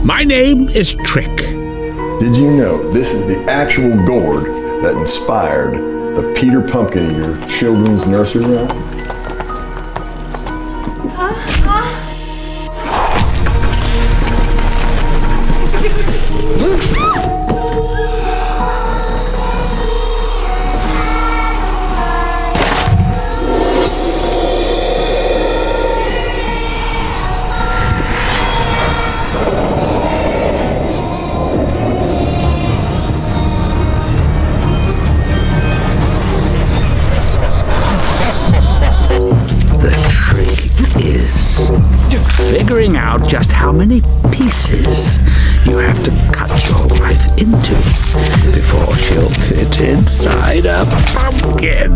My name is Trick. Did you know this is the actual gourd that inspired the Peter Pumpkin-Eater children's nursery rhyme? Figuring out just how many pieces you have to cut your wife into before she'll fit inside a pumpkin.